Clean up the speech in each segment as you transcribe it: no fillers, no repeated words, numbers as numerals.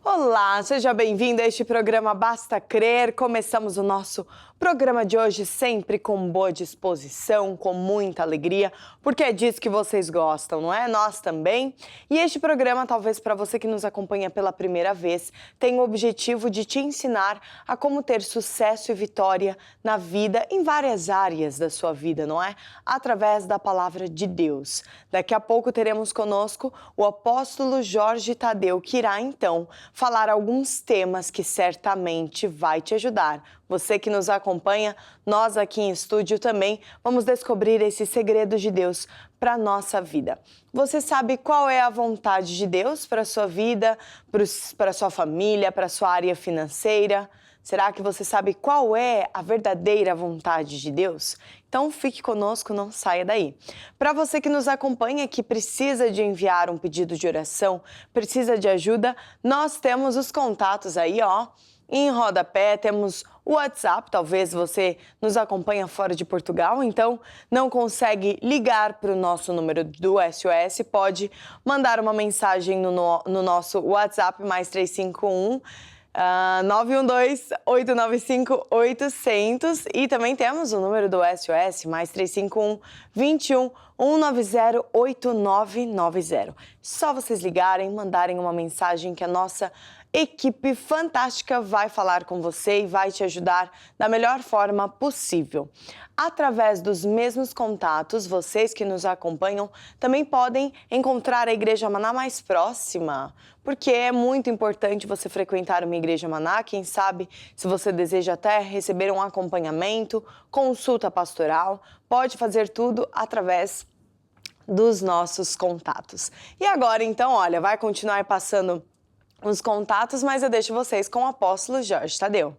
Olá, seja bem-vindo a este programa Basta Crer. Começamos o nosso programa de hoje sempre com boa disposição, com muita alegria, porque é disso que vocês gostam, não é? Nós também. E este programa, talvez para você que nos acompanha pela primeira vez, tem o objetivo de te ensinar a como ter sucesso e vitória na vida, em várias áreas da sua vida, não é? Através da palavra de Deus. Daqui a pouco teremos conosco o apóstolo Jorge Tadeu, que irá então falar alguns temas que certamente vai te ajudar. Você que nos acompanha, nós aqui em estúdio também vamos descobrir esses segredos de Deus para a nossa vida. Você sabe qual é a vontade de Deus para a sua vida, para a sua família, para a sua área financeira? Será que você sabe qual é a verdadeira vontade de Deus? Então fique conosco, não saia daí. Para você que nos acompanha, que precisa de enviar um pedido de oração, precisa de ajuda, nós temos os contatos aí, ó. Em rodapé temos o WhatsApp, talvez você nos acompanha fora de Portugal, então não consegue ligar para o nosso número do SOS, pode mandar uma mensagem no nosso WhatsApp, mais 351 912-895-800, e também temos o número do SOS, mais 351 21 190 8990. Só vocês ligarem, mandarem uma mensagem que a nossa equipe fantástica vai falar com você e vai te ajudar da melhor forma possível. Através dos mesmos contatos, vocês que nos acompanham também podem encontrar a Igreja Maná mais próxima, porque é muito importante você frequentar uma Igreja Maná. Quem sabe, se você deseja até receber um acompanhamento, consulta pastoral, pode fazer tudo através dos nossos contatos. E agora, então, olha, vai continuar passando os contatos, mas eu deixo vocês com o apóstolo Jorge Tadeu.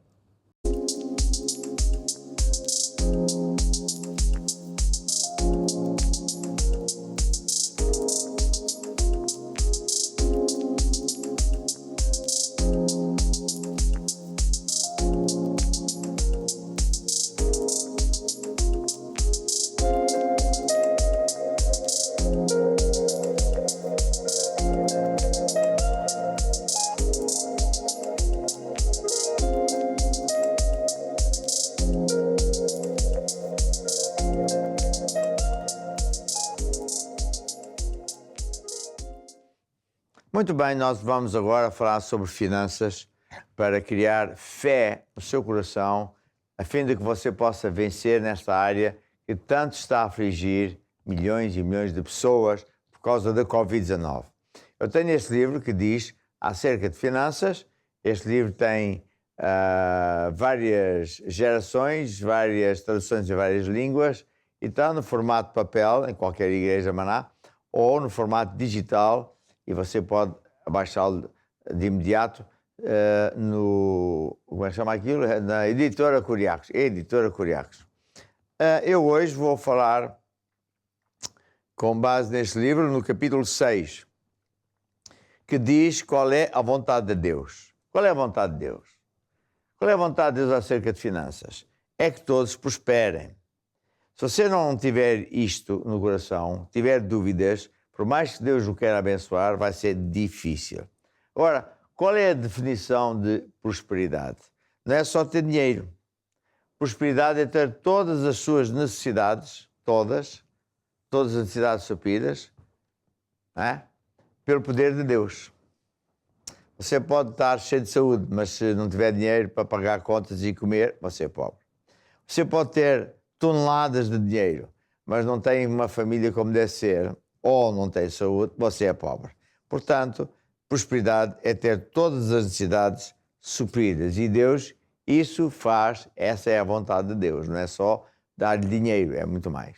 Muito bem, nós vamos agora falar sobre finanças para criar fé no seu coração, a fim de que você possa vencer nesta área que tanto está a afligir milhões e milhões de pessoas por causa da Covid-19. Eu tenho este livro que diz acerca de finanças. Este livro tem várias gerações, várias traduções em várias línguas, e está no formato de papel, em qualquer igreja maná, ou no formato digital, e você pode baixá-lo de imediato como é que chama aquilo? Na Editora Curiacos. Editora Curiacos. Eu hoje vou falar, com base neste livro, no capítulo 6, que diz qual é a vontade de Deus. Qual é a vontade de Deus? Qual é a vontade de Deus acerca de finanças? É que todos prosperem. Se você não tiver isto no coração, tiver dúvidas, por mais que Deus o queira abençoar, vai ser difícil. Agora, qual é a definição de prosperidade? Não é só ter dinheiro. Prosperidade é ter todas as suas necessidades, todas as necessidades supridas, pelo poder de Deus. Você pode estar cheio de saúde, mas se não tiver dinheiro para pagar contas e comer, você é pobre. Você pode ter toneladas de dinheiro, mas não tem uma família como deve ser, ou não tem saúde, você é pobre. Portanto, prosperidade é ter todas as necessidades supridas. E Deus, isso faz, essa é a vontade de Deus, não é só dar-lhe dinheiro, é muito mais.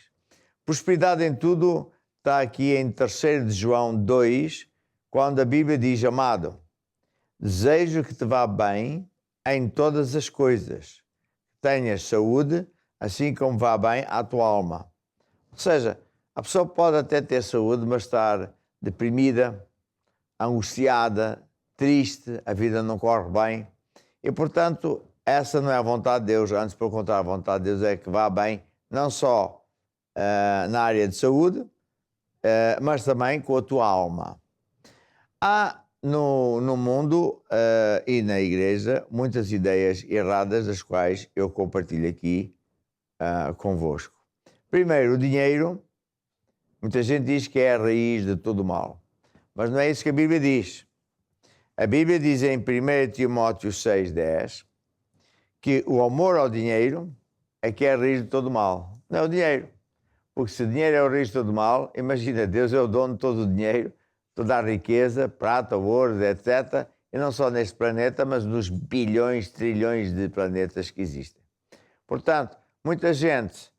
Prosperidade em tudo está aqui em 3 de João 2, quando a Bíblia diz: amado, desejo que te vá bem em todas as coisas, que tenhas saúde, assim como vá bem à tua alma. Ou seja, a pessoa pode até ter saúde, mas estar deprimida, angustiada, triste, a vida não corre bem. E, portanto, essa não é a vontade de Deus. Antes, pelo contrário, a vontade de Deus é que vá bem, não só na área de saúde, mas também com a tua alma. Há no mundo e na igreja muitas ideias erradas, das quais eu compartilho aqui convosco. Primeiro, o dinheiro. Muita gente diz que é a raiz de todo o mal. Mas não é isso que a Bíblia diz. A Bíblia diz em 1 Timóteo 6,10 que o amor ao dinheiro é que é a raiz de todo o mal. Não é o dinheiro. Porque se o dinheiro é a raiz de todo o mal, imagina, Deus é o dono de todo o dinheiro, toda a riqueza, prata, ouro, etc. E não só neste planeta, mas nos bilhões, trilhões de planetas que existem. Portanto, muita gente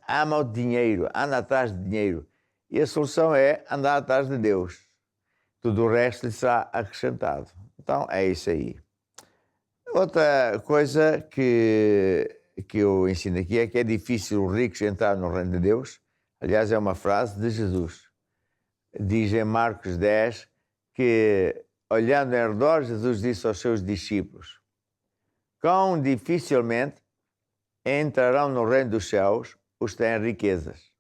ama o dinheiro, anda atrás de dinheiro. E a solução é andar atrás de Deus. Tudo o resto lhe será acrescentado. Então, é isso aí. Outra coisa que eu ensino aqui é que é difícil os ricos entrar no reino de Deus. Aliás, é uma frase de Jesus. Diz em Marcos 10 que, olhando em redor, Jesus disse aos seus discípulos: quão dificilmente entrarão no reino dos céus os que têm riquezas.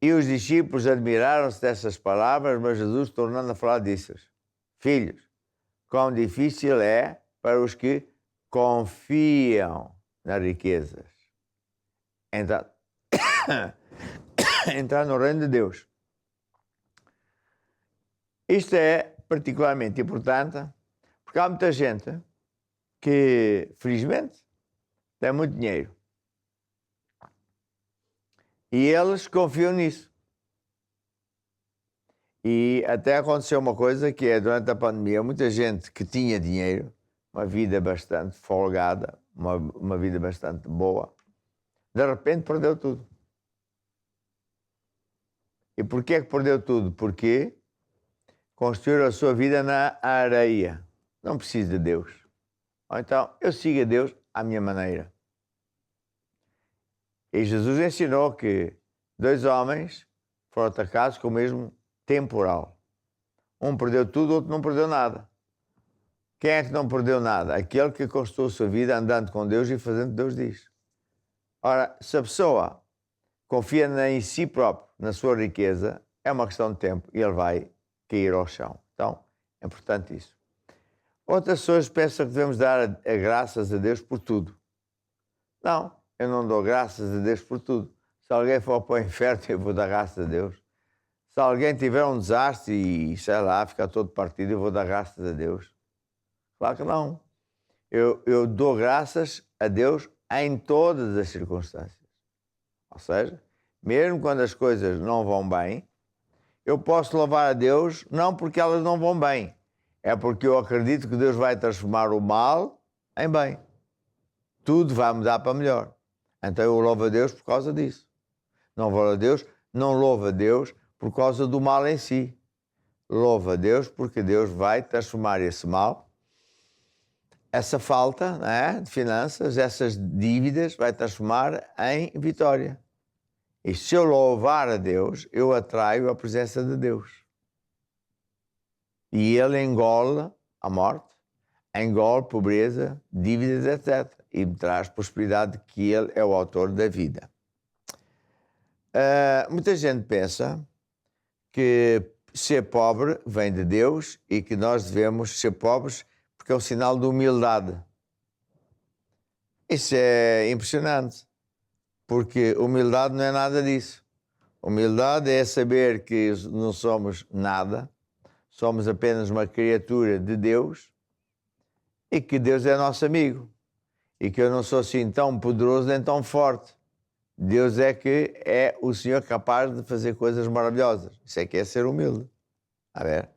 E os discípulos admiraram-se dessas palavras, mas Jesus, tornando a falar, disse-lhes: filhos, quão difícil é para os que confiam nas riquezas entrar no reino de Deus. Isto é particularmente importante porque há muita gente que, felizmente, tem muito dinheiro. E eles confiam nisso. E até aconteceu uma coisa que é, durante a pandemia, muita gente que tinha dinheiro, uma vida bastante folgada, uma vida bastante boa, de repente perdeu tudo. E porquê é que perdeu tudo? Porque construíram a sua vida na areia. Não precisa de Deus. Ou então, eu sigo a Deus à minha maneira. E Jesus ensinou que 2 homens foram atacados com o mesmo temporal. Um perdeu tudo, o outro não perdeu nada. Quem é que não perdeu nada? Aquele que construiu a sua vida andando com Deus e fazendo o que Deus diz. Ora, se a pessoa confia em si próprio, na sua riqueza, é uma questão de tempo e ele vai cair ao chão. Então, é importante isso. Outras pessoas pensam que devemos dar graças a Deus por tudo. Não, eu não dou graças a Deus por tudo. Se alguém for para o inferno, eu vou dar graças a Deus. Se alguém tiver um desastre e, sei lá, ficar todo partido, eu vou dar graças a Deus. Claro que não. Eu dou graças a Deus em todas as circunstâncias. Ou seja, mesmo quando as coisas não vão bem, eu posso louvar a Deus não porque elas não vão bem, é porque eu acredito que Deus vai transformar o mal em bem. Tudo vai mudar para melhor. Então eu louvo a Deus por causa disso. Não louvo a Deus por causa do mal em si. Louvo a Deus porque Deus vai transformar esse mal, essa falta, né, de finanças, essas dívidas, vai transformar em vitória. E se eu louvar a Deus, eu atraio a presença de Deus. E Ele engole a morte, engole pobreza, dívidas, etc. E me traz prosperidade, que Ele é o autor da vida. Muita gente pensa que ser pobre vem de Deus e que nós devemos ser pobres porque é um sinal de humildade. Isso é impressionante, porque humildade não é nada disso. Humildade é saber que não somos nada, somos apenas uma criatura de Deus e que Deus é nosso amigo e que eu não sou assim tão poderoso nem tão forte. Deus é que é o Senhor capaz de fazer coisas maravilhosas. Isso é que é ser humilde. A ver?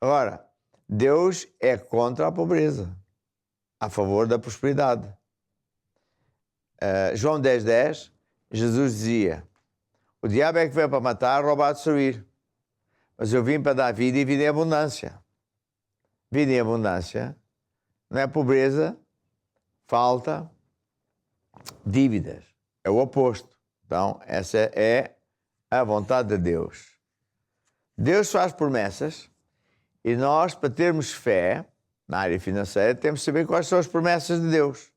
Agora, Deus é contra a pobreza, a favor da prosperidade. João 10:10, Jesus dizia: o diabo é que veio para matar, roubar e destruir. Mas eu vim para dar vida e vida em abundância. Vida em abundância não é pobreza, falta, dívidas. É o oposto. Então, essa é a vontade de Deus. Deus faz promessas e nós, para termos fé na área financeira, temos de saber quais são as promessas de Deus.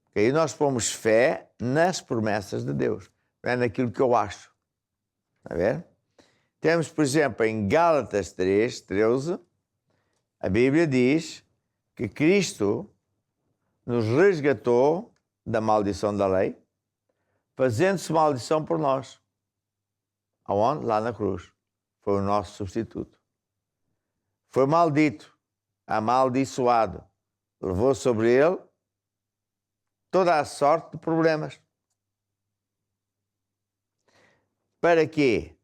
Porque aí nós pomos fé nas promessas de Deus. Não é naquilo que eu acho. A ver? Temos, por exemplo, em Gálatas 3:13, a Bíblia diz que Cristo nos resgatou da maldição da lei, fazendo-se maldição por nós. Aonde? Lá na cruz. Foi o nosso substituto. Foi maldito, amaldiçoado. Levou sobre ele toda a sorte de problemas. Para quê?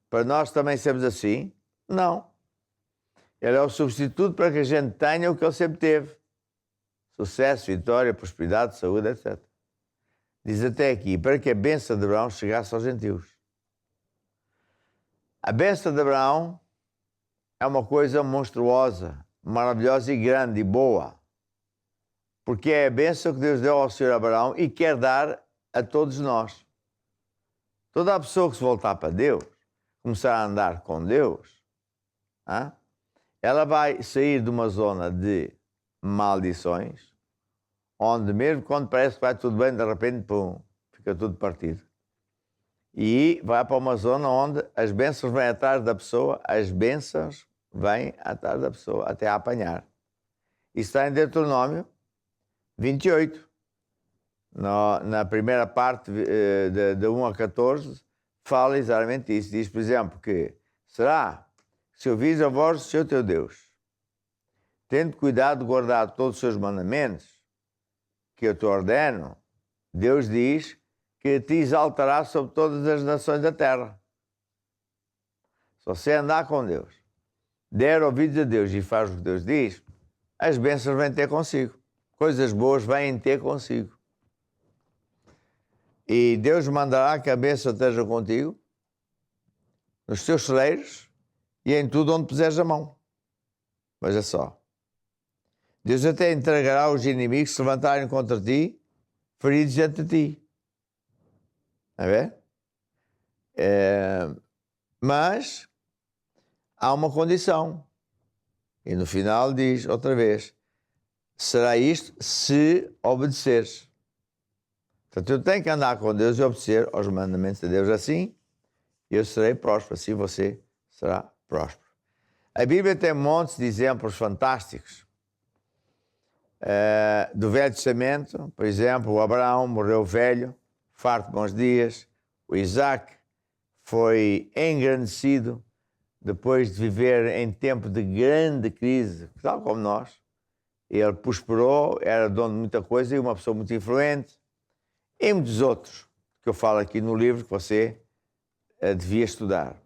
Para nós também sermos assim? Não. Ele é o substituto para que a gente tenha o que ele sempre teve. Sucesso, vitória, prosperidade, saúde, etc. Diz até aqui, para que a bênção de Abraão chegasse aos gentios. A bênção de Abraão é uma coisa monstruosa, maravilhosa e grande e boa. Porque é a bênção que Deus deu ao Senhor Abraão e quer dar a todos nós. Toda a pessoa que se voltar para Deus, começar a andar com Deus, ela vai sair de uma zona de maldições, onde mesmo quando parece que vai tudo bem, de repente, pum, fica tudo partido. E vai para uma zona onde as bênçãos vêm atrás da pessoa, as bênçãos vêm atrás da pessoa, até a apanhar. Isso está em Deuteronômio 28. Na primeira parte, de 1 a 14, fala exatamente isso. Diz, por exemplo, que será que se ouvis a voz do Senhor teu Deus, tendo cuidado de guardar todos os seus mandamentos, que eu te ordeno, Deus diz que te exaltará sobre todas as nações da terra. Se você andar com Deus, der ouvidos a Deus e faz o que Deus diz, as bênçãos vêm ter consigo. Coisas boas vêm ter consigo. E Deus mandará que a bênção esteja contigo, nos teus celeiros e em tudo onde puseres a mão. Veja só. Deus até entregará os inimigos que se levantarem contra ti, feridos diante de ti. Está a ver? Mas há uma condição. E no final diz outra vez, será isto se obedeceres. Portanto, eu tenho que andar com Deus e obedecer aos mandamentos de Deus. Assim, eu serei próspero. Assim você será próspero. A Bíblia tem montes de exemplos fantásticos. Do Velho Testamento, por exemplo, o Abraão morreu velho, farto de bons dias. O Isaac foi engrandecido depois de viver em tempo de grande crise, tal como nós. Ele prosperou, era dono de muita coisa e uma pessoa muito influente. E muitos outros que eu falo aqui no livro que você devia estudar.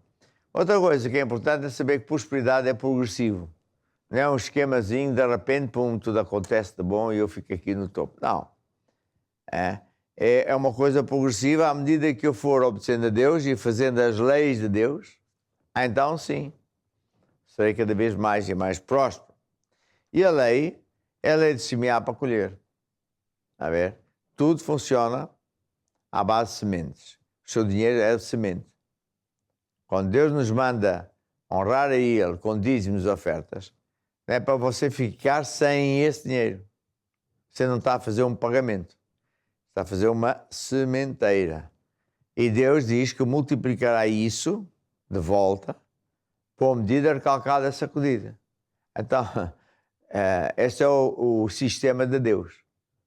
Outra coisa que é importante é saber que prosperidade é progressivo. Não é um esquemazinho, de repente, pum, tudo acontece de bom e eu fico aqui no topo. Não. É uma coisa progressiva à medida que eu for obedecendo a Deus e fazendo as leis de Deus, então sim, serei cada vez mais e mais próspero. E a lei é a lei de semear para colher. A ver? Tudo funciona à base de sementes. O seu dinheiro é de semente. Quando Deus nos manda honrar a Ele com dízimos e ofertas, não é para você ficar sem esse dinheiro. Você não está a fazer um pagamento. Está a fazer uma sementeira. E Deus diz que multiplicará isso de volta por medida recalcada e sacudida. Então, este é o sistema de Deus.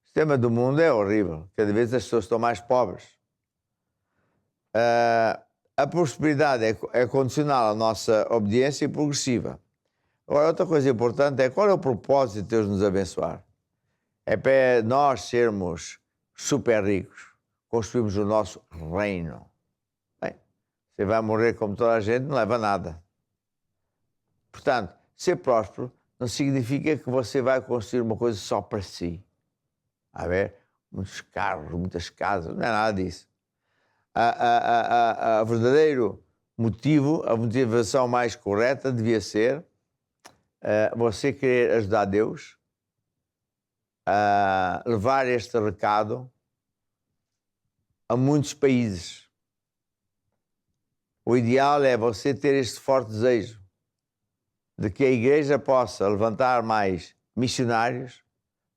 O sistema do mundo é horrível. Cada vez as pessoas estão mais pobres. A prosperidade é condicional à nossa obediência progressiva. Agora, outra coisa importante é qual é o propósito de Deus nos abençoar? É para nós sermos super ricos, construirmos o nosso reino. Bem, você vai morrer como toda a gente, não leva nada. Portanto, ser próspero não significa que você vai construir uma coisa só para si. A ver, muitos carros, muitas casas, não é nada disso. O verdadeiro motivo, a motivação mais correta devia ser você querer ajudar Deus a levar este recado a muitos países. O ideal é você ter este forte desejo de que a Igreja possa levantar mais missionários,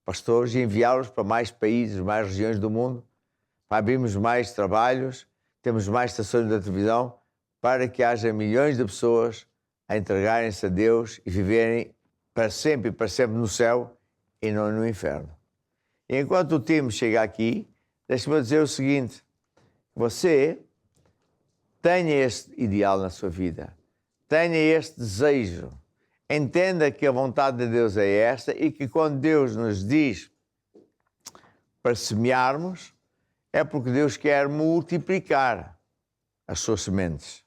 pastores, e enviá-los para mais países, mais regiões do mundo, para abrirmos mais trabalhos, temos mais estações da televisão para que haja milhões de pessoas a entregarem-se a Deus e viverem para sempre no céu e não no inferno. E enquanto o time chega aqui, deixe-me dizer o seguinte: você tenha este ideal na sua vida, tenha este desejo, entenda que a vontade de Deus é esta e que quando Deus nos diz para semearmos, é porque Deus quer multiplicar as suas sementes.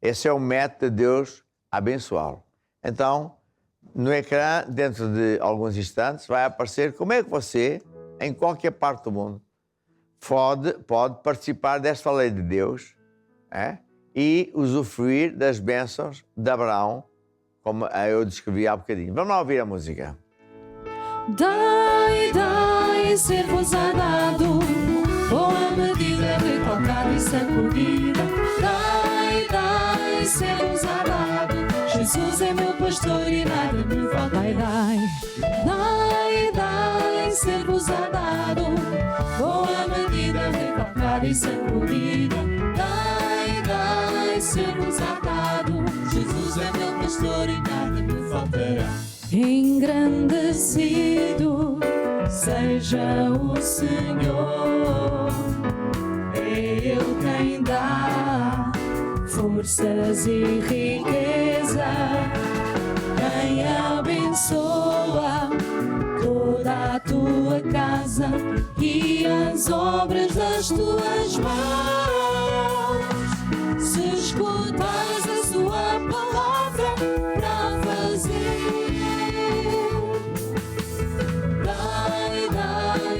Esse é o método de Deus abençoá-lo. Então, no ecrã, dentro de alguns instantes, vai aparecer como é que você, em qualquer parte do mundo, pode participar desta lei de Deus e usufruir das bênçãos de Abraão, como eu descrevi há bocadinho. Vamos lá ouvir a música. Dai, dai, ser-vos-á dado, boa medida, recalcada e sacudida. Dai, dai, ser-vos-á dado, Jesus é meu pastor e nada me falta. Dai, dai, dai, dai, ser-vos-á dado, boa medida, recalcada e sacudida. Dai, dai, ser-vos-á dado, Jesus é meu pastor e nada me faltará. Engrandecido seja o Senhor, é Ele quem dá forças e riqueza, quem abençoa toda a tua casa e as obras das tuas mãos. Se escutais a sua palavra para fazer,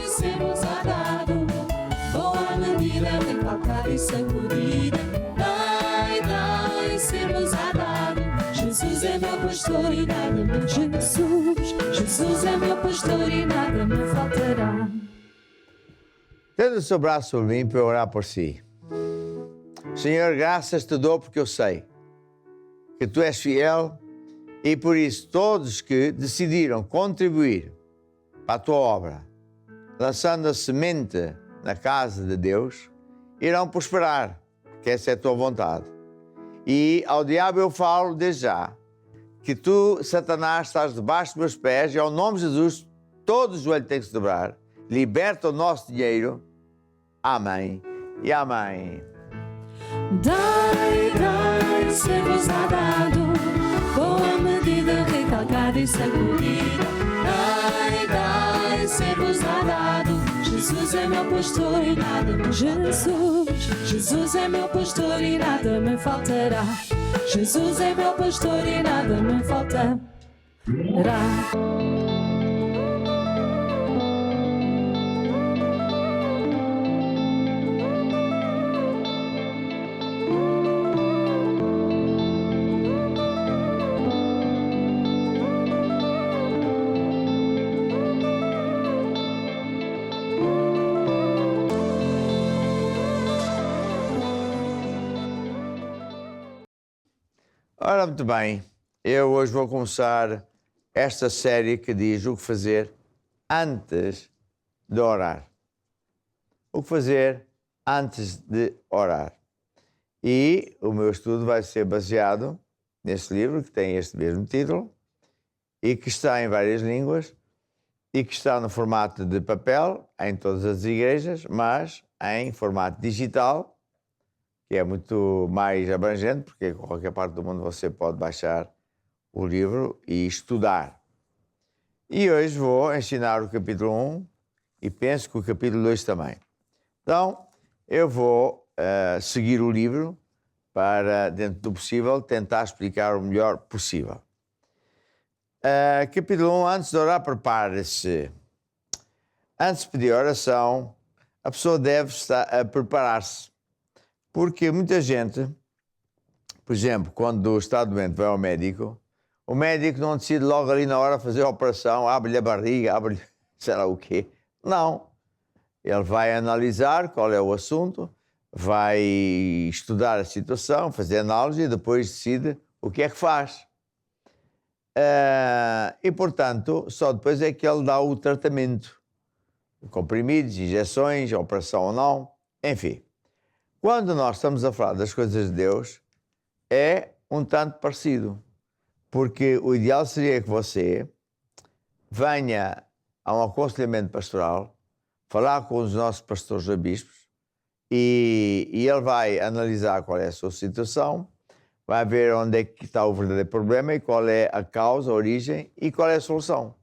ser-vos-á dado, boa medida, recalcada e sacudida. Dai, dai, ser-vos-á dado, Jesus é meu pastor e nada me Jesus é meu pastor e nada me faltará. Tendo o seu braço sobre mim para eu orar por si. Senhor, graças te dou porque eu sei que tu és fiel e por isso todos que decidiram contribuir para a tua obra, lançando a semente na casa de Deus, irão prosperar, porque essa é a tua vontade. E ao diabo eu falo desde já, que tu, Satanás, estás debaixo dos meus pés e ao nome de Jesus, todo o joelho tem que se dobrar, liberta o nosso dinheiro. Amém e amém. Dai, dai, ser-vos-á dado, boa medida, recalcada e sacudida. Dai, dai, ser-vos-á dado, Jesus é meu pastor e nada me Jesus é meu pastor e nada me faltará. Jesus é meu pastor e nada me faltará. Ora, muito bem, eu hoje vou começar esta série que diz o que fazer antes de orar. O que fazer antes de orar. E o meu estudo vai ser baseado neste livro, que tem este mesmo título, e que está em várias línguas, e que está no formato de papel, em todas as igrejas, mas em formato digital, que é muito mais abrangente, porque em qualquer parte do mundo você pode baixar o livro e estudar. E hoje vou ensinar o capítulo 1 e penso que o capítulo 2 também. Então, eu vou seguir o livro para, dentro do possível, tentar explicar o melhor possível. Capítulo 1, antes de orar, prepare-se. Antes de pedir oração, a pessoa deve preparar-se. Porque muita gente, por exemplo, quando está doente, vai ao médico, o médico não decide logo ali na hora fazer a operação, abre-lhe a barriga, abre-lhe sei lá o quê. Não. Ele vai analisar qual é o assunto, vai estudar a situação, fazer análise e depois decide o que é que faz. E, portanto, só depois é que ele dá o tratamento. Comprimidos, injeções, operação ou não, enfim. Quando nós estamos a falar das coisas de Deus, é um tanto parecido. Porque o ideal seria que você venha a um aconselhamento pastoral, falar com os nossos pastores e bispos, e ele vai analisar qual é a sua situação, vai ver onde é que está o verdadeiro problema e qual é a causa, a origem e qual é a solução.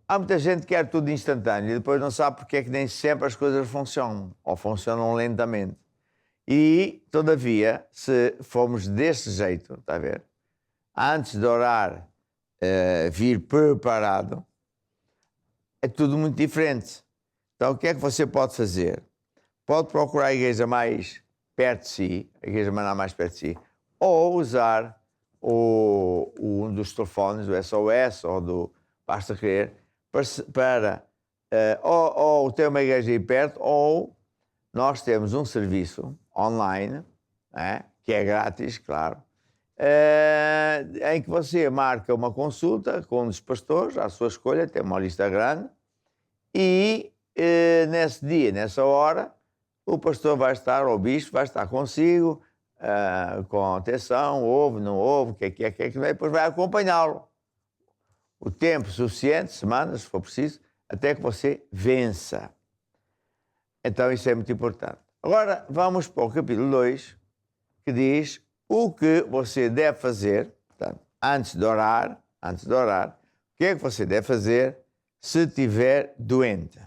Há muita gente que quer tudo instantâneo e depois não sabe porque é que nem sempre as coisas funcionam, ou funcionam lentamente. E, todavia, se formos desse jeito, está a ver? Antes de orar, vir preparado, é tudo muito diferente. Então, o que é que você pode fazer? Pode procurar a igreja mais perto de si, a igreja mais perto de si, ou usar um dos telefones, do SOS ou do Basta Crer, ou ter uma igreja aí perto, ou nós temos um serviço online, que é grátis, claro, em que você marca uma consulta com um dos pastores, à sua escolha, tem uma lista grande, e nesse dia, nessa hora, o pastor vai estar, ou o bispo vai estar consigo, com atenção, ouve, não ouve, o que é que não é, depois vai acompanhá-lo. O tempo suficiente, semanas, se for preciso, até que você vença. Então isso é muito importante. Agora vamos para o capítulo 2, que diz o que você deve fazer, portanto, antes de orar, o que é que você deve fazer se estiver doente.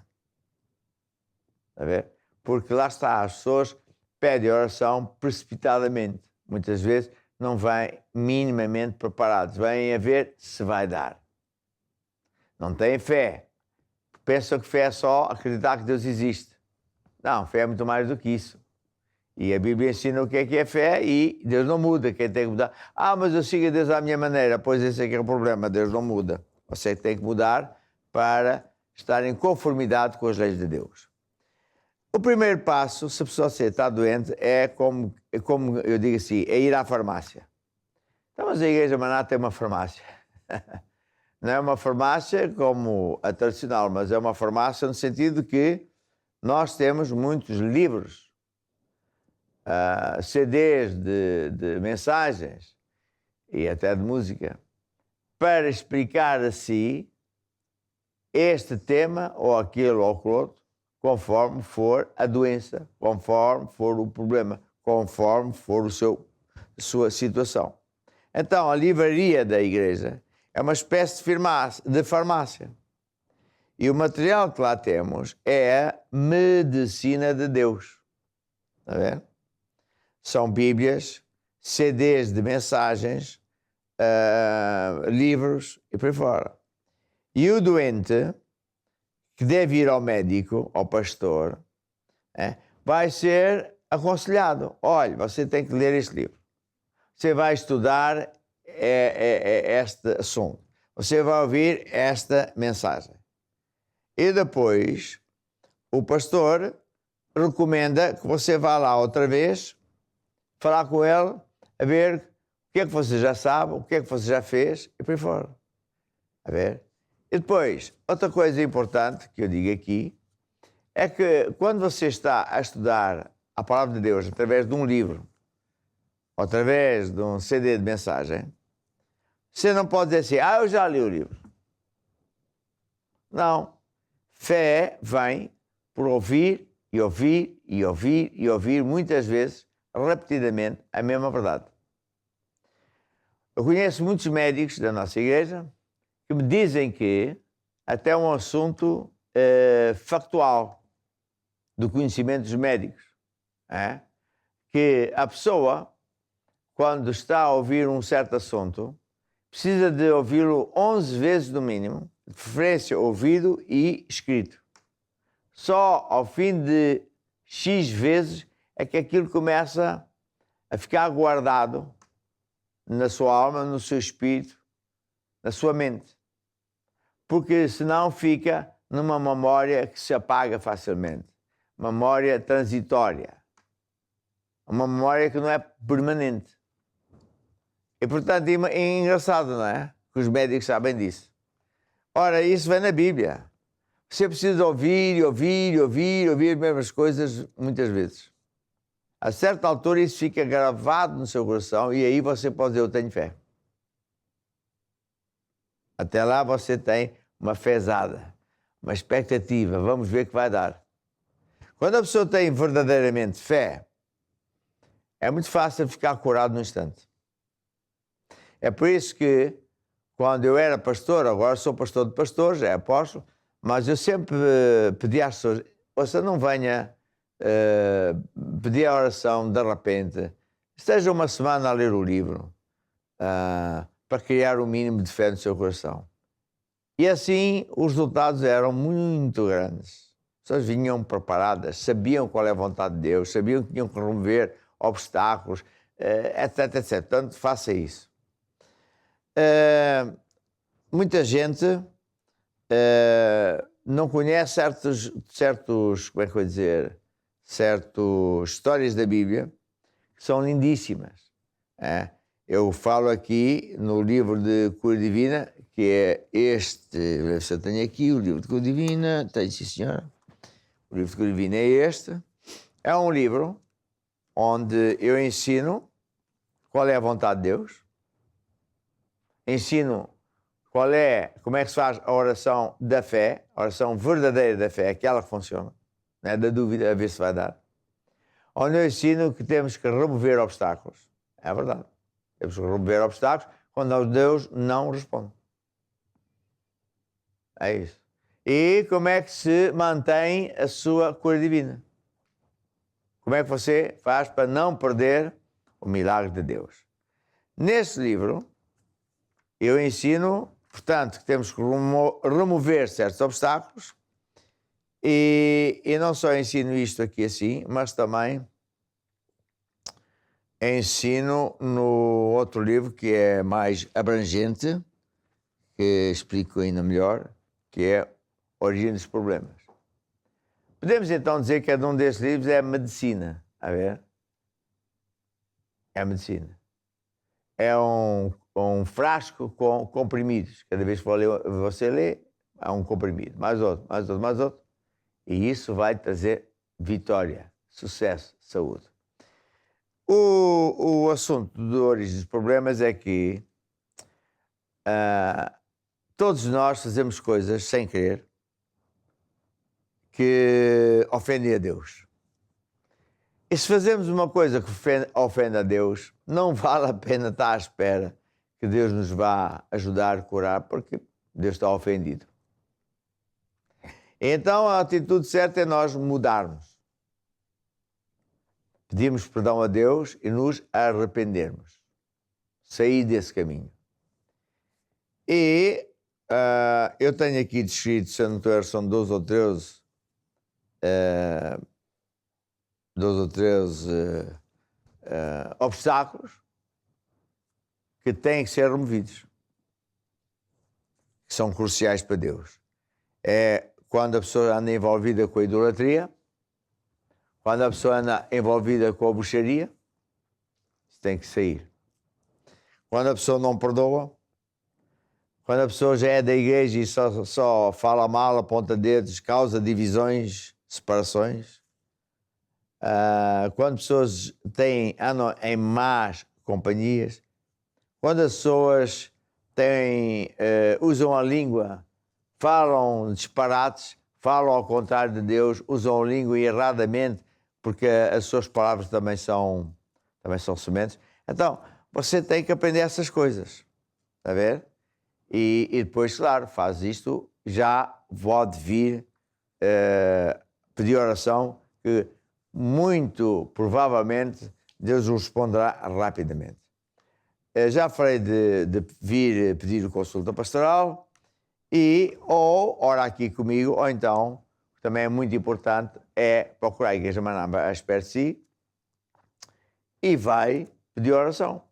Está a ver? Porque lá está, as pessoas pedem oração precipitadamente. Muitas vezes não vêm minimamente preparados, vêm a ver se vai dar. Não têm fé. Pensam que fé é só acreditar que Deus existe. Não, fé é muito mais do que isso. E a Bíblia ensina o que é fé e Deus não muda. Quem tem que mudar? Mas eu sigo a Deus à minha maneira. Pois esse é que é o problema, Deus não muda. Você tem que mudar para estar em conformidade com as leis de Deus. O primeiro passo, se a pessoa está doente, é como eu digo assim, é ir à farmácia. Então, mas a Igreja Maná tem uma farmácia. Não é uma farmácia como a tradicional, mas é uma farmácia no sentido que nós temos muitos livros, CDs de mensagens e até de música, para explicar a si este tema ou aquilo ou aquilo outro, conforme for a doença, conforme for o problema, conforme for a sua situação. Então, a livraria da igreja é uma espécie de farmácia. E o material que lá temos é a medicina de Deus. Está a ver? São Bíblias, CDs de mensagens, livros e por aí fora. E o doente, que deve ir ao médico, ao pastor, vai ser aconselhado. Olha, você tem que ler este livro. Você vai estudar este assunto. Você vai ouvir esta mensagem. E depois, o pastor recomenda que você vá lá outra vez, falar com ele, a ver o que é que você já sabe, o que é que você já fez, e por aí fora. A ver? E depois, outra coisa importante que eu digo aqui, é que quando você está a estudar a Palavra de Deus através de um livro, ou através de um CD de mensagem, você não pode dizer assim, eu já li o livro. Não. Fé vem por ouvir e ouvir e ouvir e ouvir muitas vezes, repetidamente, a mesma verdade. Eu conheço muitos médicos da nossa igreja que me dizem que até um assunto factual do conhecimento dos médicos, que a pessoa, quando está a ouvir um certo assunto, precisa de ouvi-lo 11 vezes no mínimo, de preferência ouvido e escrito. Só ao fim de X vezes é que aquilo começa a ficar guardado na sua alma, no seu espírito, na sua mente. Porque senão fica numa memória que se apaga facilmente. Memória transitória. Uma memória que não é permanente. E, portanto, é engraçado, não é? Que os médicos sabem disso. Ora, isso vem na Bíblia. Você precisa ouvir as mesmas coisas muitas vezes. A certa altura isso fica gravado no seu coração e aí você pode dizer, eu tenho fé. Até lá você tem uma fezada, uma expectativa, vamos ver o que vai dar. Quando a pessoa tem verdadeiramente fé, é muito fácil ficar curado no instante. É por isso que, quando eu era pastor, agora sou pastor de pastores, é apóstolo, mas eu sempre pedi às pessoas, você não venha pedir a oração de repente, esteja uma semana a ler o livro, para criar o mínimo de fé no seu coração. E assim os resultados eram muito grandes. As pessoas vinham preparadas, sabiam qual é a vontade de Deus, sabiam que tinham que remover obstáculos, etc, etc. Portanto, faça isso. Muita gente não conhece certos, como é que eu vou dizer, certas histórias da Bíblia que são lindíssimas. Eu falo aqui no livro de Cura Divina, que é este, você tem aqui o livro de Cura Divina, tem sim senhora, o livro de Cura Divina é este, é um livro onde eu ensino qual é a vontade de Deus, ensino como é que se faz a oração da fé, a oração verdadeira da fé, aquela que funciona, não é da dúvida a ver se vai dar, onde eu ensino que temos que remover obstáculos, é verdade. Temos que remover obstáculos quando Deus não responde. É isso. E como é que se mantém a sua cura divina? Como é que você faz para não perder o milagre de Deus? Nesse livro, eu ensino, portanto, que temos que remover certos obstáculos e não só ensino isto aqui assim, mas também ensino no outro livro que é mais abrangente, que explico ainda melhor, que é Origem dos Problemas. Podemos então dizer que cada um destes livros é medicina, a ver? É medicina. É um frasco com comprimidos. Cada vez que você lê, há um comprimido, mais outro, mais outro, mais outro. E isso vai trazer vitória, sucesso, saúde. O assunto de origem dos problemas é que todos nós fazemos coisas sem querer que ofendem a Deus. E se fazemos uma coisa que ofende a Deus, não vale a pena estar à espera que Deus nos vá ajudar a curar, porque Deus está ofendido. Então a atitude certa é nós mudarmos. Pedirmos perdão a Deus e nos arrependermos. Sair desse caminho. E eu tenho aqui descrito, se não estou, são 12 ou 13 obstáculos que têm que ser removidos. Que são cruciais para Deus. É quando a pessoa anda envolvida com a idolatria, quando a pessoa anda envolvida com a bruxaria, isso tem que sair. Quando a pessoa não perdoa, quando a pessoa já é da igreja e só fala mal, aponta dedos, causa divisões, separações. Quando pessoas andam em más companhias, quando as pessoas usam a língua, falam disparates, falam ao contrário de Deus, usam a língua erradamente, porque as suas palavras também são sementes. Então, você tem que aprender essas coisas, está a ver? E depois, claro, faz isto, já pode vir pedir oração, que muito provavelmente Deus o responderá rapidamente. Já falei de vir pedir consulta pastoral ou orar aqui comigo, ou então, que também é muito importante, é procurar a Igreja Manaba à espera de si e vai pedir oração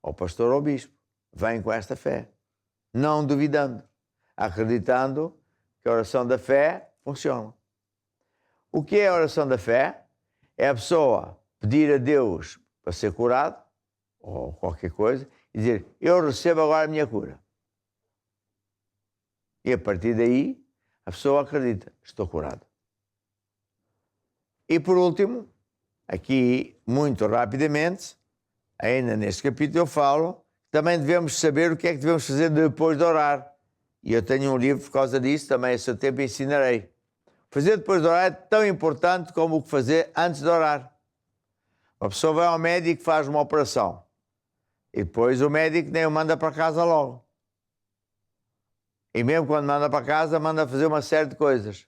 ao pastor ou ao bispo. Vem com esta fé, não duvidando, acreditando que a oração da fé funciona. O que é a oração da fé? É a pessoa pedir a Deus para ser curado, ou qualquer coisa, e dizer, eu recebo agora a minha cura. E a partir daí, a pessoa acredita, estou curado. E por último, aqui, muito rapidamente, ainda neste capítulo eu falo, também devemos saber o que é que devemos fazer depois de orar. E eu tenho um livro por causa disso, também a seu tempo ensinarei. Fazer depois de orar é tão importante como o que fazer antes de orar. Uma pessoa vai ao médico e faz uma operação. E depois o médico nem o manda para casa logo. E mesmo quando manda para casa, manda fazer uma série de coisas.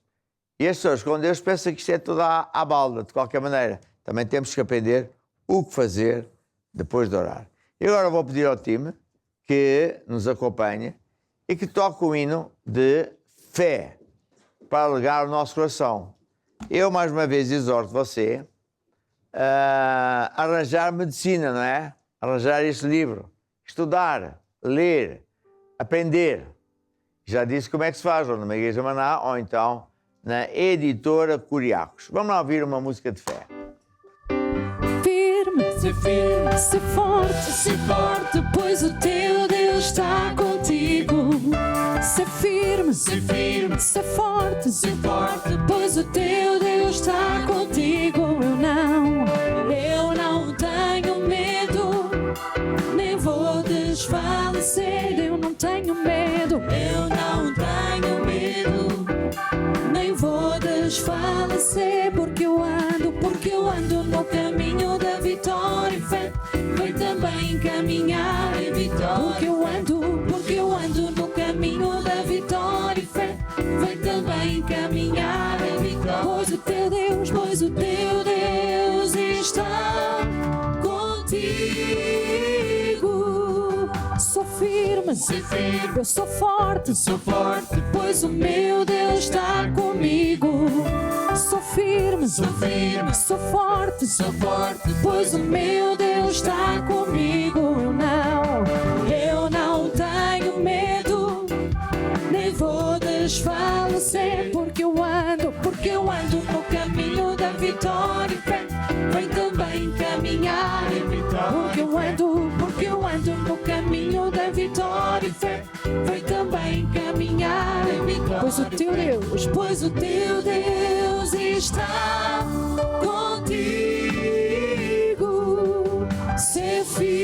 E as pessoas com Deus pensam que isto é tudo à balda, de qualquer maneira. Também temos que aprender o que fazer depois de orar. E agora vou pedir ao time que nos acompanhe e que toque o hino de fé para alegar o nosso coração. Eu, mais uma vez, exorto você a arranjar medicina, não é? Arranjar este livro, estudar, ler, aprender. Já disse como é que se faz, ou numa igreja Maná, ou então na editora Curiacos. Vamos lá ouvir uma música de fé. Firme, se forte, pois o teu Deus está contigo. Se firme, se forte, pois o teu Deus está contigo. Eu não tenho medo, nem vou desfalecer. Eu não tenho medo, nem vou desfalecer, porque eu ando no caminho da vitória e fé. Vai também caminhar em vitória. Porque eu ando no caminho da vitória e fé. Vai também caminhar em vitória. Pois o teu Deus está contigo. Sou firme, eu sou forte, pois o meu Deus está comigo. Sou firme, sou forte, pois o meu Deus está comigo. Eu não tenho medo, nem vou desfalecer, porque eu ando no caminho da vitória e fé. Vem também caminhar em vitória. Porque eu ando no caminho da vitória e fé. Vem também caminhar em vitória. Pois o teu Deus está contigo. Ser firme.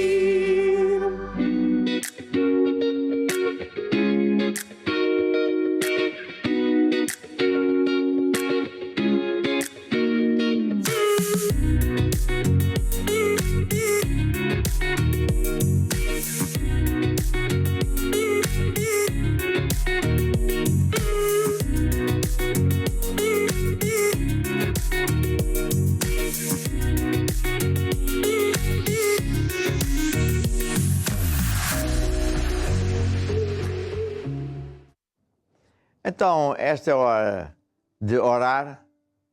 Então, esta é a hora de orar,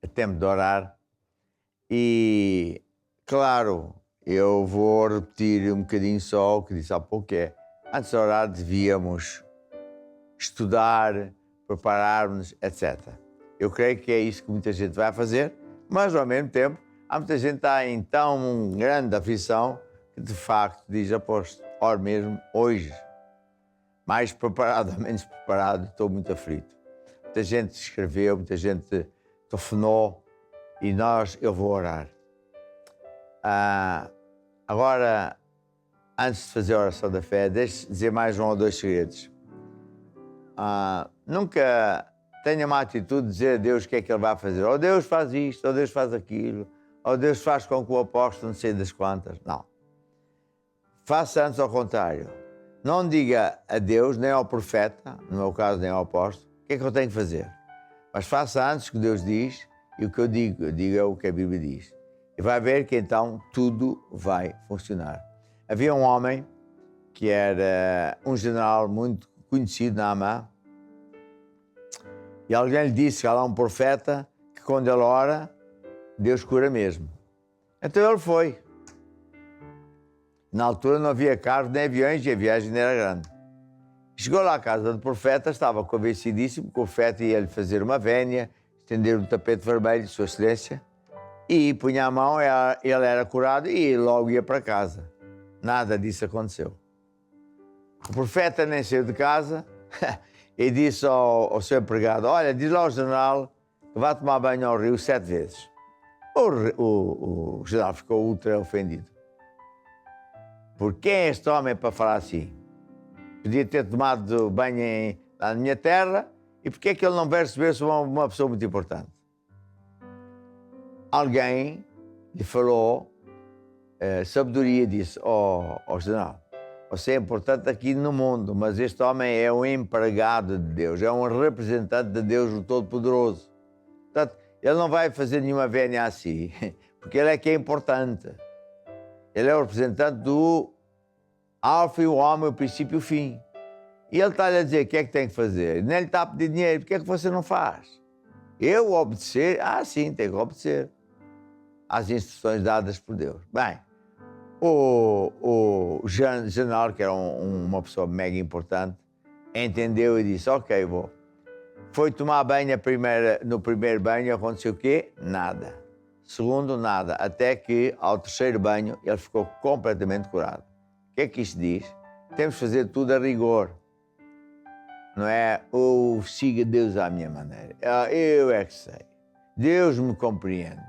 é tempo de orar. E, claro, eu vou repetir um bocadinho só o que disse há pouco, que é, antes de orar devíamos estudar, preparar-nos, etc. Eu creio que é isso que muita gente vai fazer, mas, ao mesmo tempo, há muita gente que está em tão grande aflição que, de facto, diz, apóstolo, ore mesmo hoje. Mais preparado ou menos preparado, estou muito aflito. Muita gente escreveu, muita gente telefonou e eu vou orar. Agora, antes de fazer a oração da fé, deixe-me dizer mais um ou dois segredos. Nunca tenha uma atitude de dizer a Deus o que é que Ele vai fazer. Ou Deus faz isto, ou Deus faz aquilo, ou Deus faz com que o apóstolo não sei das quantas. Não. Faça antes ao contrário. Não diga a Deus, nem ao profeta, no meu caso, nem ao apóstolo, o que é que eu tenho que fazer. Mas faça antes o que Deus diz e o que eu diga o que a Bíblia diz. E vai ver que então tudo vai funcionar. Havia um homem que era um general muito conhecido na Amã e alguém lhe disse que há lá um profeta que quando ele ora, Deus cura mesmo. Então ele foi. Na altura não havia carros nem aviões e a viagem não era grande. Chegou lá à casa do profeta, estava convencidíssimo que o profeta ia-lhe fazer uma vénia, estender um tapete vermelho, Sua Excelência, e punha a mão, ele era curado e logo ia para casa. Nada disso aconteceu. O profeta nem saiu de casa e disse ao seu empregado, olha, diz lá ao general que vá tomar banho ao rio 7 vezes. O general ficou ultra ofendido. Por quem é este homem para falar assim? Podia ter tomado banho na minha terra, e por que é que ele não vai receber-se uma pessoa muito importante? Alguém lhe falou, sabedoria, disse, ó general, você é importante aqui no mundo, mas este homem é um empregado de Deus, é um representante de Deus, o Todo-Poderoso. Portanto, ele não vai fazer nenhuma vénia assim, porque ele é que é importante. Ele é o representante do Alfa e o Ômega, o princípio e o fim. E ele está-lhe a dizer o que é que tem que fazer. Nem lhe está a pedir dinheiro, por que é que você não faz? Eu obedecer? Ah, sim, tenho que obedecer às instruções dadas por Deus. Bem, o general, que era uma pessoa mega importante, entendeu e disse, ok, vou. Foi tomar banho no primeiro banho, aconteceu o quê? Nada. Segundo, nada. Até que, ao terceiro banho, ele ficou completamente curado. O que é que isto diz? Temos de fazer tudo a rigor. Não é, siga Deus à minha maneira. Eu é que sei. Deus me compreende.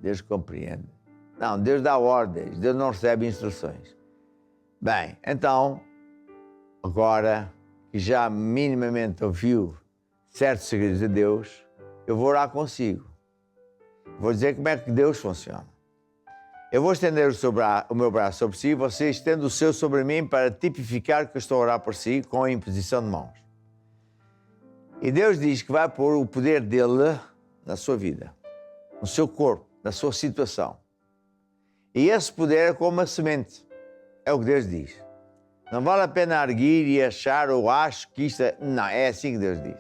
Deus compreende. Não, Deus dá ordens. Deus não recebe instruções. Bem, então, agora que já minimamente ouviu certos segredos de Deus, eu vou orar consigo. Vou dizer como é que Deus funciona. Eu vou estender o meu braço sobre si, você estende o seu sobre mim para tipificar que eu estou a orar por si com a imposição de mãos. E Deus diz que vai pôr o poder dele na sua vida, no seu corpo, na sua situação. E esse poder é como uma semente. É o que Deus diz. Não vale a pena arguir e achar ou acho que isto é... Não, é assim que Deus diz.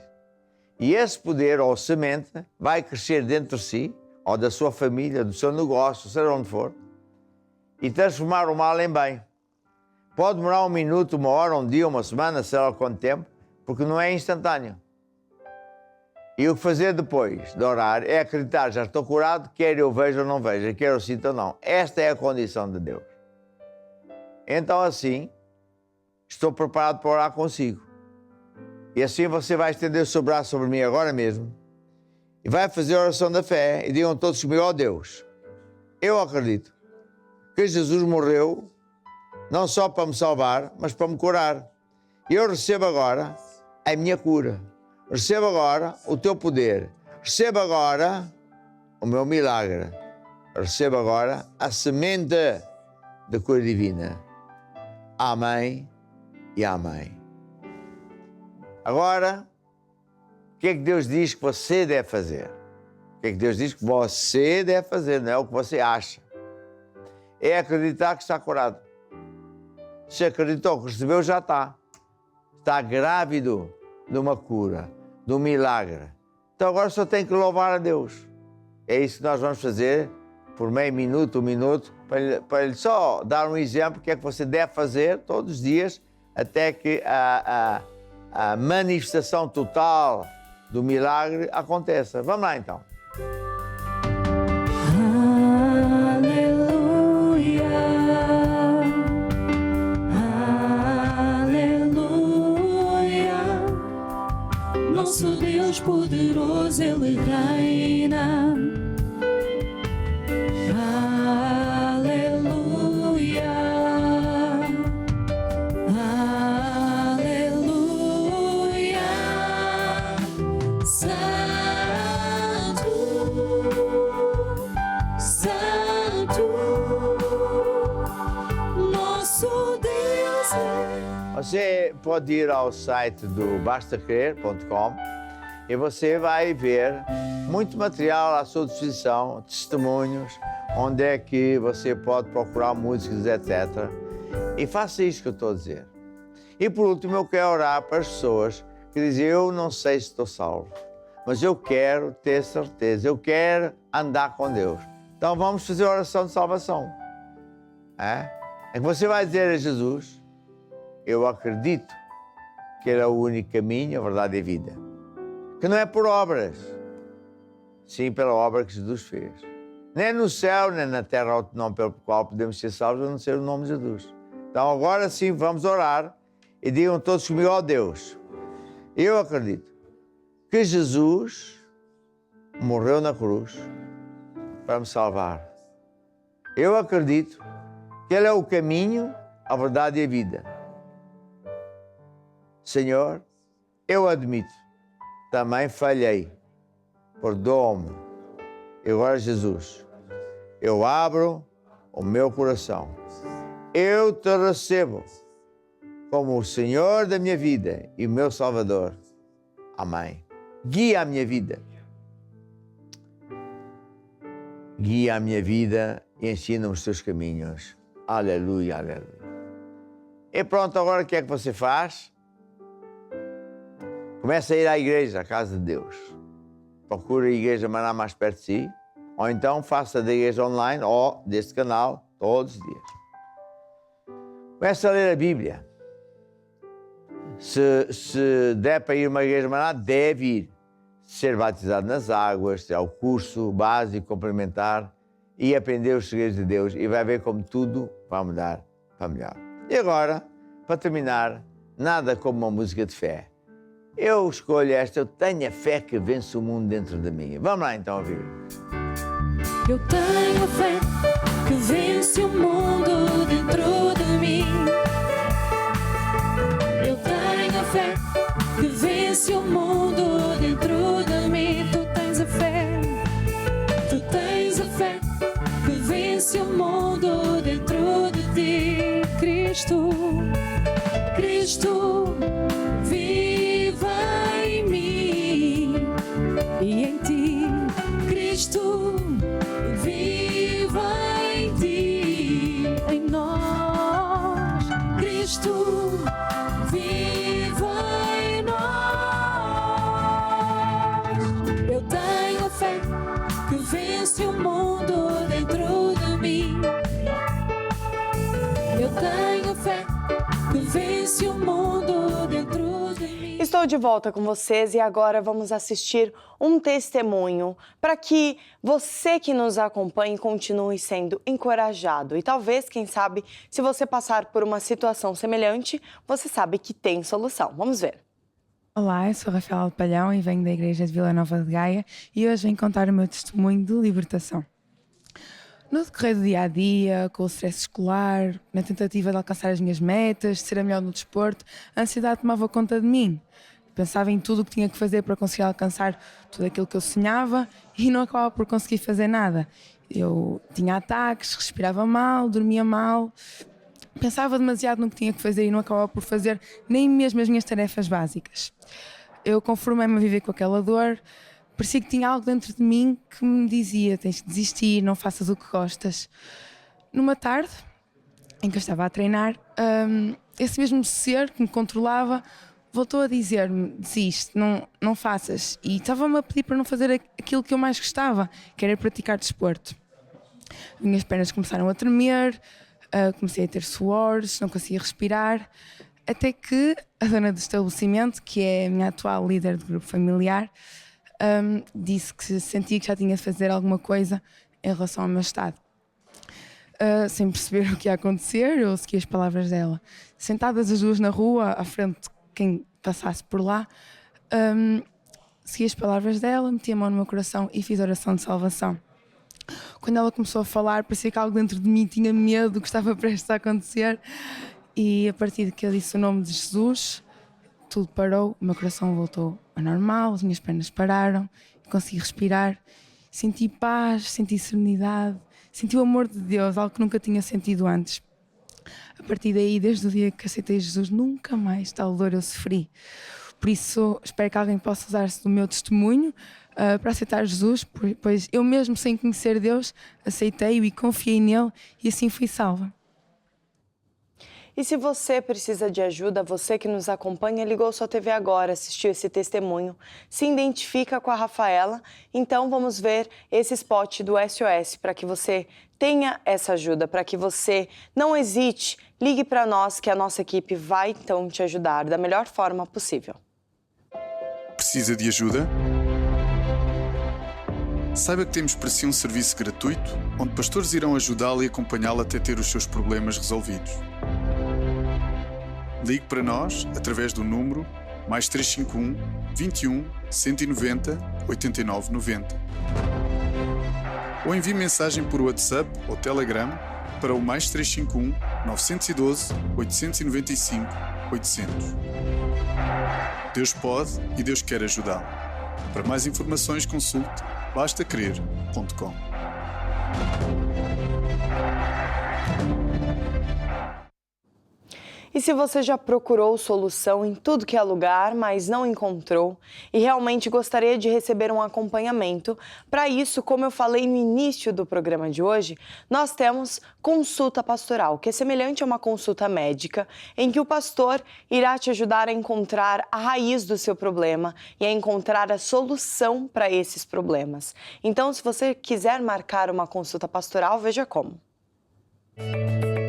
E esse poder ou semente vai crescer dentro de si, ou da sua família, do seu negócio, seja onde for, e transformar o mal em bem. Pode demorar 1 minuto, 1 hora, 1 dia, 1 semana, sei lá quanto tempo, porque não é instantâneo. E o que fazer depois de orar é acreditar, já estou curado, quer eu veja ou não veja, quer eu sinta ou não. Esta é a condição de Deus. Então assim, estou preparado para orar consigo. E assim você vai estender o seu braço sobre mim agora mesmo e vai fazer a oração da fé e digam todos comigo, ó Deus, eu acredito que Jesus morreu não só para me salvar, mas para me curar. E eu recebo agora a minha cura. Recebo agora o teu poder. Recebo agora o meu milagre. Recebo agora a semente da cura divina. Amém e amém. Agora, o que é que Deus diz que você deve fazer? O que é que Deus diz que você deve fazer, não é o que você acha. É acreditar que está curado. Se acreditou que recebeu, já está. Está grávido de uma cura, de um milagre. Então agora só tem que louvar a Deus. É isso que nós vamos fazer por meio minuto, 1 minuto, para lhe só dar um exemplo do que é que você deve fazer todos os dias até que a manifestação total do milagre aconteça. Vamos lá então. Nosso Deus poderoso, Ele reina. Aleluia, aleluia. Santo, Santo, nosso Deus é. Você pode ir ao site do bastacrer.com e você vai ver muito material à sua disposição, testemunhos, onde é que você pode procurar músicas, etc. E faça isto que eu estou a dizer. E por último, eu quero orar para as pessoas que dizem, eu não sei se estou salvo, mas eu quero ter certeza, eu quero andar com Deus. Então vamos fazer a oração de salvação. É que você vai dizer a Jesus, eu acredito que Ele é o único caminho, a verdade e a vida. Que não é por obras, sim pela obra que Jesus fez. Nem no céu, nem na terra, outro nome pelo qual podemos ser salvos, a não ser o nome de Jesus. Então agora sim, vamos orar e digam todos comigo, ó Deus, eu acredito que Jesus morreu na cruz para me salvar. Eu acredito que Ele é o caminho, a verdade e a vida. Senhor, eu admito, também falhei. Perdoa-me. E agora, Jesus, eu abro o meu coração. Eu te recebo como o Senhor da minha vida e o meu Salvador. Amém. Guia a minha vida. Guia a minha vida e ensina-me os teus caminhos. Aleluia, aleluia. E pronto, agora o que é que você faz? Começa a ir à igreja, à casa de Deus. Procura a igreja mais perto de si. Ou então faça da igreja online ou deste canal todos os dias. Começa a ler a Bíblia. Se der para ir a uma igreja Maná, deve ir. Ser batizado nas águas, ter o curso básico, complementar e aprender os segredos de Deus. E vai ver como tudo vai mudar para melhor. E agora, para terminar, nada como uma música de fé. Eu escolho esta, eu tenho a fé que vence o mundo dentro de mim. Vamos lá então ouvir. Eu tenho fé que vence o mundo dentro de mim. Eu tenho fé que vence o mundo dentro de mim. Tu tens a fé que vence o mundo dentro de ti. Cristo, Cristo, viva em mim e em ti. Cristo, viva em ti, em nós. Cristo, viva em nós. Eu tenho fé que vence o mundo dentro de mim. Eu tenho fé que vence o mundo dentro de mim. Estou de volta com vocês e agora vamos assistir um testemunho para que você que nos acompanha continue sendo encorajado. E talvez, quem sabe, se você passar por uma situação semelhante, você sabe que tem solução. Vamos ver. Olá, eu sou Rafael Palhão e venho da Igreja de Vila Nova de Gaia e hoje venho contar o meu testemunho de libertação. No decorrer do dia-a-dia, com o stress escolar, na tentativa de alcançar as minhas metas, de ser a melhor no desporto, a ansiedade tomava conta de mim. Pensava em tudo o que tinha que fazer para conseguir alcançar tudo aquilo que eu sonhava e não acabava por conseguir fazer nada. Eu tinha ataques, respirava mal, dormia mal, pensava demasiado no que tinha que fazer e não acabava por fazer nem mesmo as minhas tarefas básicas. Eu conformei-me a viver com aquela dor. Parecia que tinha algo dentro de mim que me dizia: tens que desistir, não faças o que gostas. Numa tarde, em que eu estava a treinar, esse mesmo ser que me controlava voltou a dizer-me: desiste, não faças. E estava-me a pedir para não fazer aquilo que eu mais gostava, que era praticar desporto. Minhas pernas começaram a tremer, comecei a ter suores, não conseguia respirar, até que a dona do estabelecimento, que é a minha atual líder de grupo familiar, disse que sentia que já tinha de fazer alguma coisa em relação ao meu estado. Sem perceber o que ia acontecer, eu segui as palavras dela. Sentadas as duas na rua, à frente de quem passasse por lá, segui as palavras dela, meti a mão no meu coração e fiz oração de salvação. Quando ela começou a falar, parecia que algo dentro de mim tinha medo do que estava prestes a acontecer, e a partir de que eu disse o nome de Jesus, tudo parou, o meu coração voltou ao normal, as minhas pernas pararam, consegui respirar, senti paz, senti serenidade, senti o amor de Deus, algo que nunca tinha sentido antes. A partir daí, desde o dia que aceitei Jesus, nunca mais tal dor eu sofri. Por isso, espero que alguém possa usar-se do meu testemunho para aceitar Jesus, pois eu mesmo, sem conhecer Deus, aceitei-o e confiei nele e assim fui salva. E se você precisa de ajuda, você que nos acompanha, ligou sua TV agora, assistiu esse testemunho, se identifica com a Rafaela, então vamos ver esse spot do SOS para que você tenha essa ajuda, para que você não hesite, ligue para nós que a nossa equipe vai então te ajudar da melhor forma possível. Precisa de ajuda? Saiba que temos para si um serviço gratuito, onde pastores irão ajudá-lo e acompanhá-lo até ter os seus problemas resolvidos. Ligue para nós através do número +351 21 190 89 90. ou envie mensagem por WhatsApp ou Telegram para o +351 912 895 800. Deus pode e Deus quer ajudá-lo. Para mais informações, consulte bastacrer.com. E se você já procurou solução em tudo que é lugar, mas não encontrou e realmente gostaria de receber um acompanhamento, para isso, como eu falei no início do programa de hoje, nós temos consulta pastoral, que é semelhante a uma consulta médica, em que o pastor irá te ajudar a encontrar a raiz do seu problema e a encontrar a solução para esses problemas. Então, se você quiser marcar uma consulta pastoral, veja como.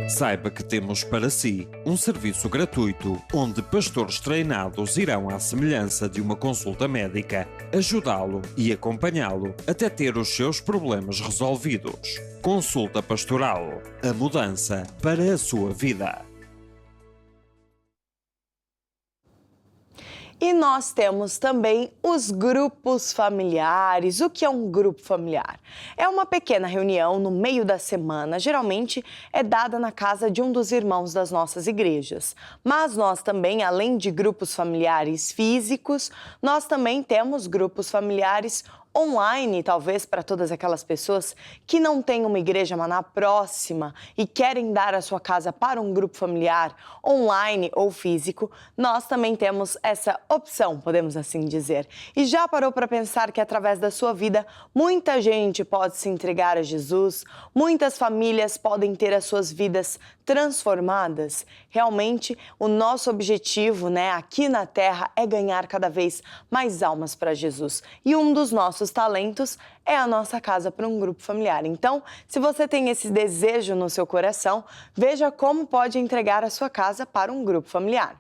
Saiba que temos para si um serviço gratuito onde pastores treinados irão, à semelhança de uma consulta médica, ajudá-lo e acompanhá-lo até ter os seus problemas resolvidos. Consulta Pastoral. A mudança para a sua vida. E nós temos também os grupos familiares. O que é um grupo familiar? É uma pequena reunião no meio da semana, geralmente é dada na casa de um dos irmãos das nossas igrejas. Mas nós também, além de grupos familiares físicos, nós também temos grupos familiares online, talvez para todas aquelas pessoas que não têm uma igreja Maná próxima e querem dar a sua casa para um grupo familiar online ou físico, nós também temos essa opção, podemos assim dizer. E já parou para pensar que através da sua vida muita gente pode se entregar a Jesus, muitas famílias podem ter as suas vidas transformadas? Realmente, o nosso objetivo, aqui na Terra é ganhar cada vez mais almas para Jesus. E um dos nossos talentos é a nossa casa para um grupo familiar. Então, se você tem esse desejo no seu coração, veja como pode entregar a sua casa para um grupo familiar.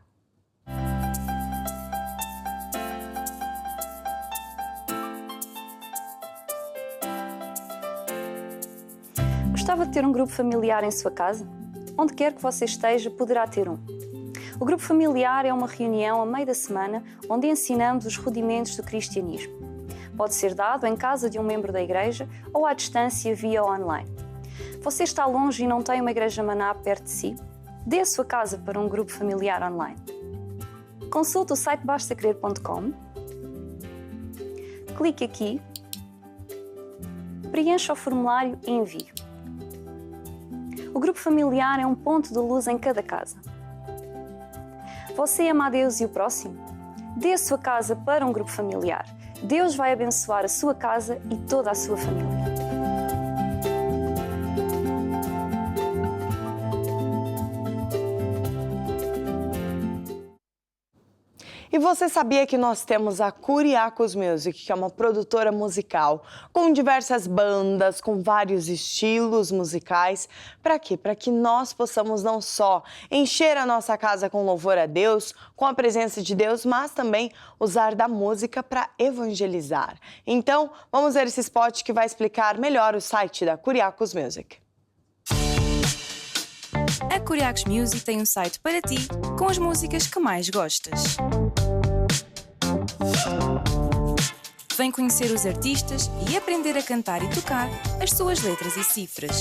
Gostava de ter um grupo familiar em sua casa? Onde quer que você esteja, poderá ter um. O grupo familiar é uma reunião a meio da semana onde ensinamos os rudimentos do cristianismo. Pode ser dado em casa de um membro da igreja ou à distância via online. Você está longe e não tem uma igreja Maná perto de si? Dê a sua casa para um grupo familiar online. Consulte o site bastacrer.com. Clique aqui, preencha o formulário e envie. O grupo familiar é um ponto de luz em cada casa. Você ama a Deus e o próximo? Dê a sua casa para um grupo familiar. Deus vai abençoar a sua casa e toda a sua família. E você sabia que nós temos a Curiacos Music, que é uma produtora musical com diversas bandas, com vários estilos musicais. Para quê? Para que nós possamos não só encher a nossa casa com louvor a Deus, com a presença de Deus, mas também usar da música para evangelizar. Então, vamos ver esse spot que vai explicar melhor o site da Curiacos Music. A Curiacos Music tem um site para ti, com as músicas que mais gostas. Vem conhecer os artistas e aprender a cantar e tocar as suas letras e cifras.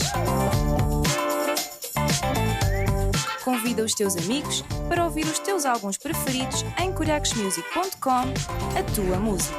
Convida os teus amigos para ouvir os teus álbuns preferidos em curiacosmusic.com, a tua música.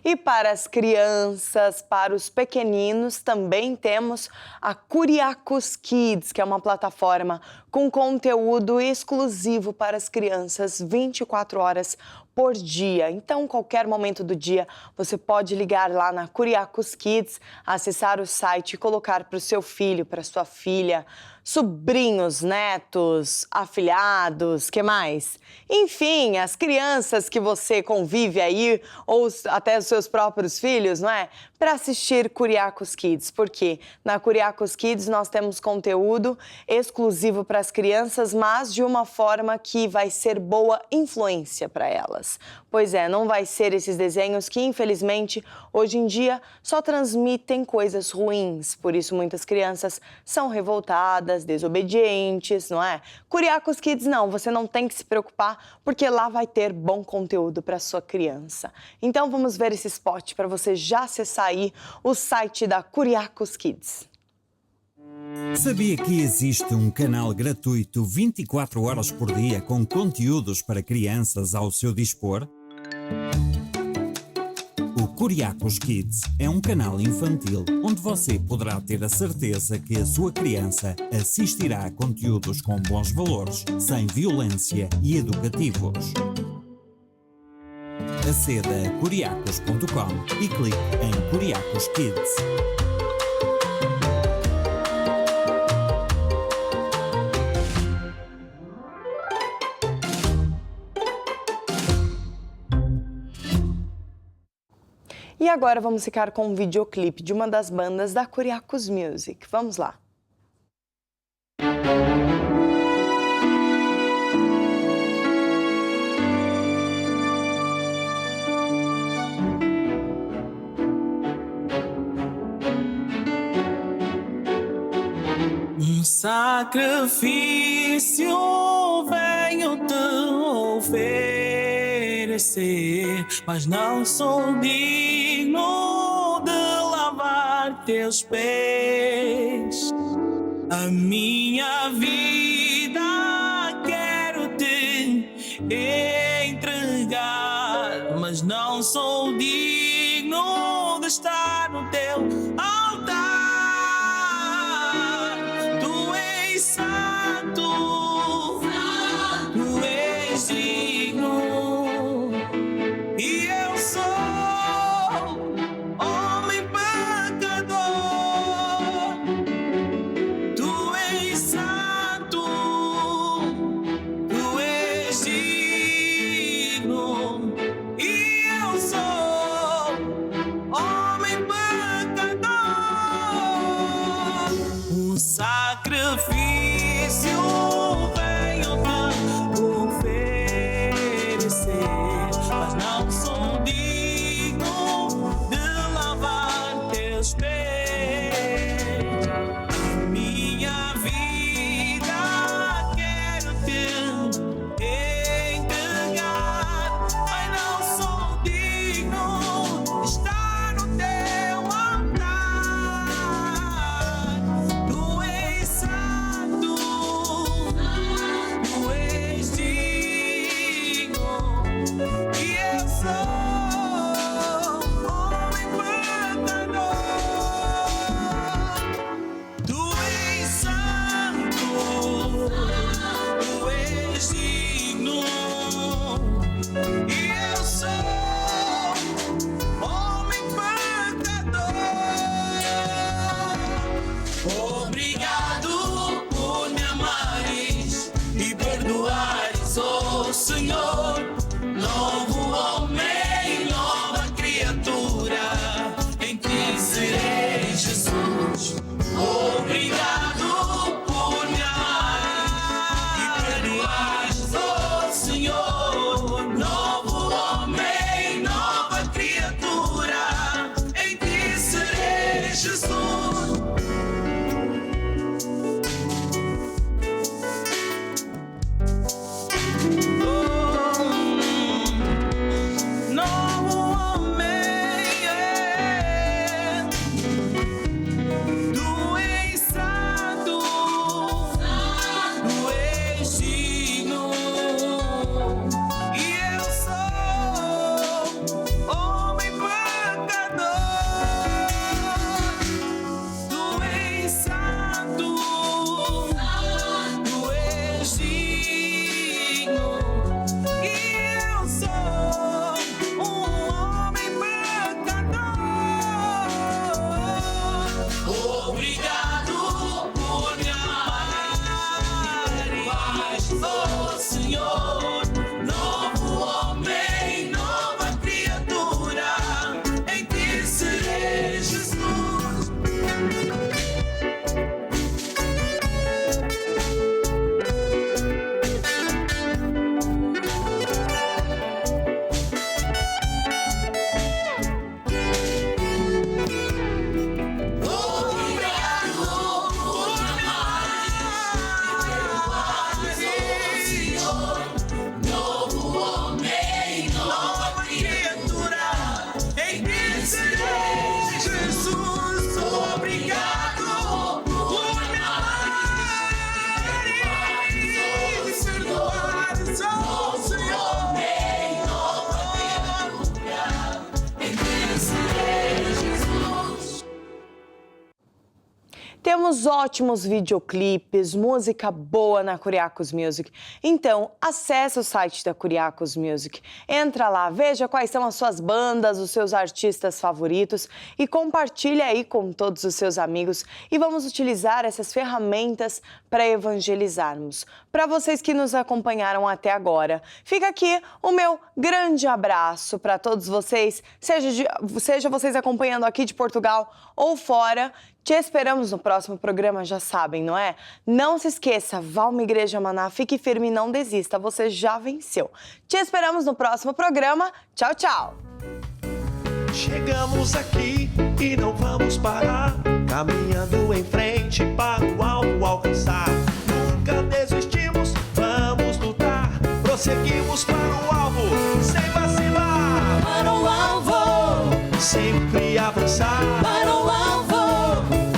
E para as crianças, para os pequeninos, também temos a Curiacos Kids, que é uma plataforma com conteúdo exclusivo para as crianças 24 horas por dia. Então, qualquer momento do dia, você pode ligar lá na Curiacos Kids, acessar o site e colocar para o seu filho, para sua filha, sobrinhos, netos, afilhados, que mais? Enfim, as crianças que você convive aí, ou até os seus próprios filhos, não é? para assistir Curiacos Kids, porque na Curiacos Kids nós temos conteúdo exclusivo para as crianças, mas de uma forma que vai ser boa influência para elas. Pois é, não vai ser esses desenhos que, infelizmente, hoje em dia só transmitem coisas ruins. Por isso, muitas crianças são revoltadas, desobedientes, não é? Curiacos Kids não, você não tem que se preocupar, porque lá vai ter bom conteúdo para sua criança. Então, vamos ver esse spot para você já acessar aí o site da Curiacos Kids. Sabia que existe um canal gratuito 24 horas por dia com conteúdos para crianças ao seu dispor? O Curiacos Kids é um canal infantil onde você poderá ter a certeza que a sua criança assistirá a conteúdos com bons valores, sem violência e educativos. Aceda a curiacos.com e clique em Curiacos Kids. E agora vamos ficar com um videoclipe de uma das bandas da Curiacos Music. Vamos lá. Um sacrifício venho te oferecer, mas não sou digno de lavar teus pés. A minha vida quero te entregar, mas não sou digno de estar no teu altar. Tu és santo, tu és digno, e eu sou homem pecador. Tu és santo, tu és digno, e eu sou homem pecador. Temos ótimos videoclipes, música boa na Curiacos Music. Então, acesse o site da Curiacos Music. Entra lá, veja quais são as suas bandas, os seus artistas favoritos e compartilhe aí com todos os seus amigos. E vamos utilizar essas ferramentas para evangelizarmos. Para vocês que nos acompanharam até agora, fica aqui o meu grande abraço para todos vocês, seja vocês acompanhando aqui de Portugal ou fora. Te esperamos no próximo programa, já sabem, não é? Não se esqueça, vá a uma igreja Maná, fique firme e não desista, você já venceu. Te esperamos no próximo programa. Tchau, tchau! Chegamos aqui e não vamos parar, caminhando em frente para o alvo alcançar. Nunca desistimos, vamos lutar, prosseguimos para o alvo, sem vacilar. Para o alvo, sempre avançar. para o alvo,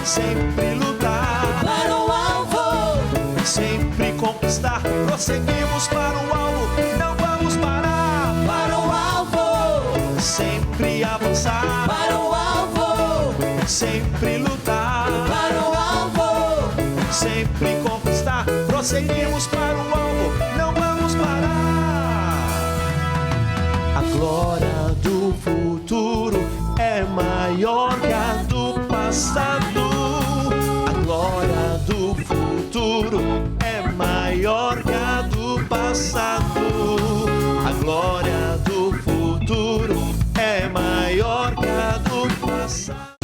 Sempre lutar, para o alvo, sempre conquistar. Prosseguimos para o alvo, não vamos parar. para o alvo, Sempre avançar, para o alvo, sempre lutar, para o alvo, sempre conquistar. Prosseguimos para o alvo, não vamos parar. A glória do futuro é maior que a do passado. A glória do futuro é maior que a do passado. A glória do futuro é maior que a do passado.